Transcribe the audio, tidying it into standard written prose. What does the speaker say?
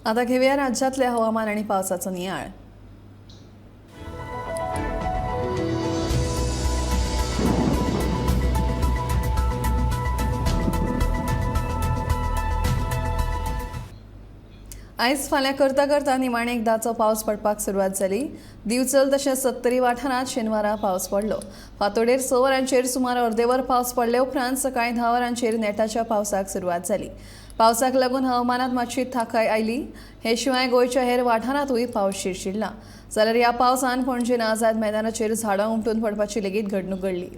आता घेऊया राज्यातले हवामान आणि पावसाचा नियाळ। आयज फाल्यां करता करता निमाणे एकदाचो पावस पडपाक सुरवात जाली। दिवचल तशेंच सत्तरी वाठारांत शेनवारा पावस पडलो। फांतोडेर 6 वरांचेर सुमार अर्देवर पावस पडले उपरांत सकाळीं 10 वरांचेर नेटाच्या पावसाक सुरवात जाली। पावसाक लागून हवामानात मातशी थाकाय आयली। हे शिवाय गोंयच्या हेर वाठारांतूय पावस शिरशिरला। जाल्यार ह्या पावसान पणजेन आझाद मैदानाचेर झाडां उमटून पडपाची लेगीत घडणूक घडली।